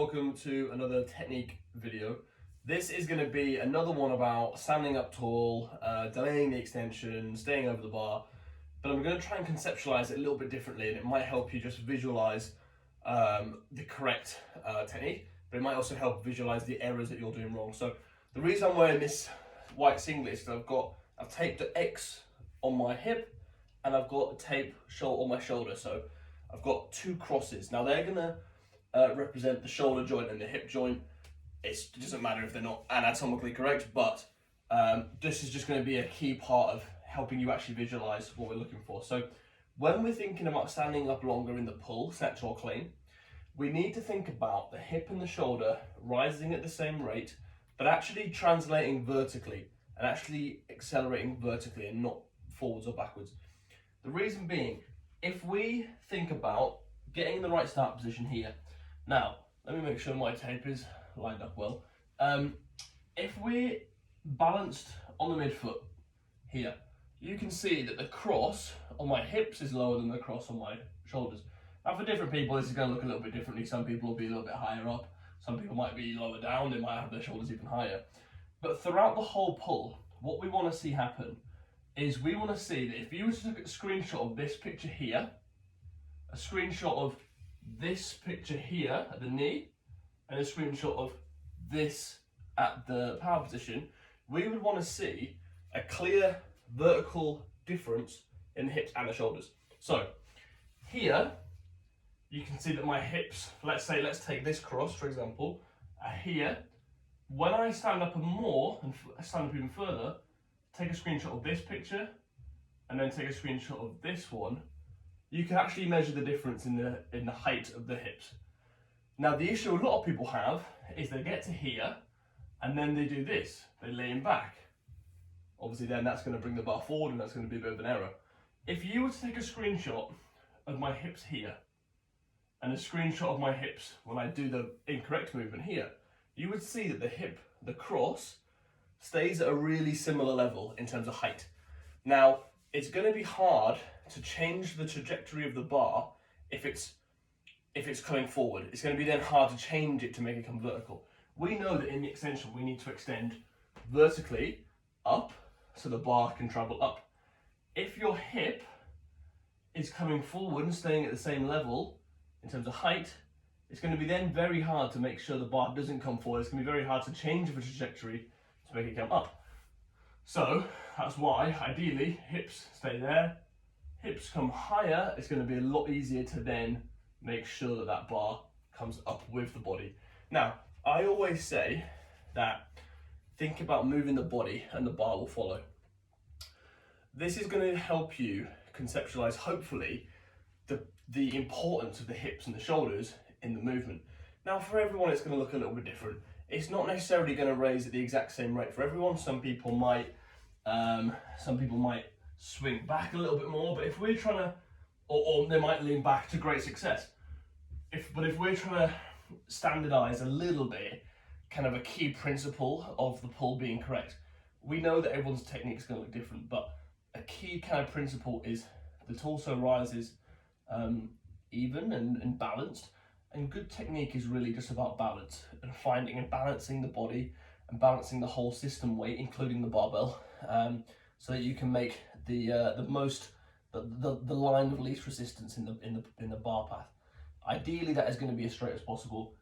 Welcome to another technique video. This is going to be another one about standing up tall, delaying the extension, staying over the bar, but I'm going to try and conceptualize it a little bit differently, and it might help you just visualize the correct technique, but it might also help visualize the errors that you're doing wrong. So the reason I'm wearing this white singlet is I've taped an X on my hip and I've got a tape on my shoulder. So I've got two crosses. Now they're gonna represent the shoulder joint and the hip joint. It doesn't matter if they're not anatomically correct, but this is just going to be a key part of helping you actually visualize what we're looking for. So when we're thinking about standing up longer in the pull, snatch or clean, we need to think about the hip and the shoulder rising at the same rate, but actually translating vertically and actually accelerating vertically and not forwards or backwards. The reason being, if we think about getting in the right start position here, now let me make sure my tape is lined up well. If we're balanced on the midfoot here, you can see that the cross on my hips is lower than the cross on my shoulders. Now for different people this is going to look a little bit differently. Some people will be a little bit higher up, some people might be lower down, they might have their shoulders even higher. But throughout the whole pull, what we want to see happen is we want to see that if you were to look at a screenshot of this picture here, a screenshot of this picture here at the knee, and a screenshot of this at the power position, we would want to see a clear vertical difference in the hips and the shoulders. So here you can see that my hips, let's take this cross for example, are here. When I stand up more and stand up even further, take a screenshot of this picture and then take a screenshot of this one, you can actually measure the difference in the height of the hips. Now the issue a lot of people have is they get to here and then they do this, they lean back. Obviously then that's going to bring the bar forward and that's going to be a bit of an error. If you were to take a screenshot of my hips here and a screenshot of my hips when I do the incorrect movement here, you would see that the hip, the cross, stays at a really similar level in terms of height. Now, it's going to be hard to change the trajectory of the bar if it's coming forward. It's going to be then hard to change it to make it come vertical. We know that in the extension we need to extend vertically up so the bar can travel up. If your hip is coming forward and staying at the same level in terms of height, it's going to be then very hard to make sure the bar doesn't come forward. It's going to be very hard to change the trajectory to make it come up. So that's why ideally hips stay there, hips come higher. It's going to be a lot easier to then make sure that that bar comes up with the body. Now I always say that think about moving the body and the bar will follow. This is going to help you conceptualize hopefully the importance of the hips and the shoulders in the movement. Now for everyone it's going to look a little bit different. It's not necessarily going to raise at the exact same rate for everyone. Some people might swing back a little bit more, but if we're trying to, or they might lean back to great success. But if we're trying to standardize a little bit, kind of a key principle of the pull being correct, we know that everyone's technique is going to look different, but a key kind of principle is the torso rises even and balanced. And good technique is really just about balance and finding and balancing the body and balancing the whole system weight, including the barbell, so that you can make the line of least resistance in the bar path. Ideally, that is going to be as straight as possible.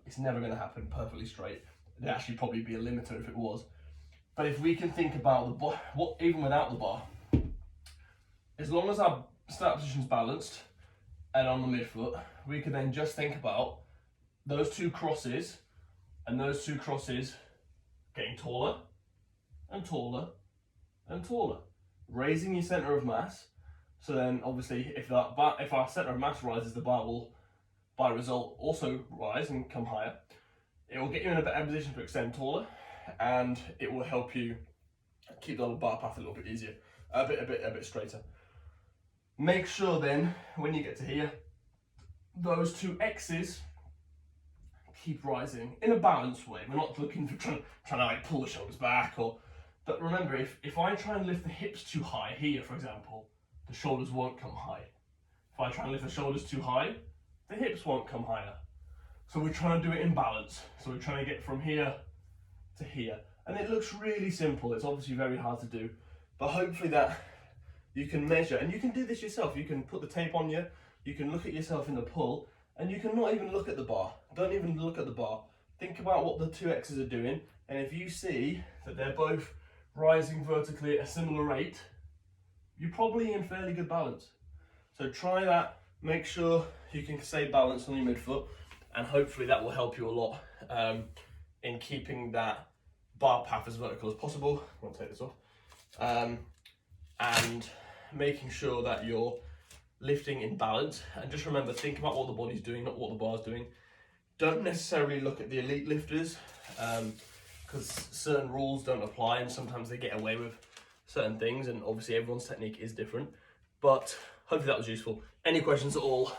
It's never going to happen perfectly straight. It'd actually probably be a limiter if it was. But if we can think about even without the bar, as long as our start position is balanced and on the midfoot, we can then just think about those two crosses and those two crosses getting taller and taller and taller, raising your center of mass. So then obviously if our center of mass rises, the bar will by result also rise and come higher. It will get you in a better position to extend taller, and it will help you keep the bar path a little bit easier, a bit straighter. Make sure then, when you get to here, those two X's keep rising in a balanced way. We're not looking for trying to like pull the shoulders back, but remember, if I try and lift the hips too high here, for example, the shoulders won't come high. If I try and lift the shoulders too high, the hips won't come higher. So we're trying to do it in balance. So we're trying to get from here to here. And it looks really simple. It's obviously very hard to do, but hopefully that you can measure, and you can do this yourself. You can put the tape on you can look at yourself in the pull, and you can not even look at the bar. Don't even look at the bar. Think about what the two X's are doing, and if you see that they're both rising vertically at a similar rate, you're probably in fairly good balance. So try that, make sure you can stay balanced on your midfoot, and hopefully that will help you a lot in keeping that bar path as vertical as possible. I'm gonna take this off. And making sure that you're lifting in balance. And just remember, think about what the body's doing, not what the bar's doing. Don't necessarily look at the elite lifters, because certain rules don't apply, and sometimes they get away with certain things, and obviously everyone's technique is different. But hopefully that was useful. Any questions at all,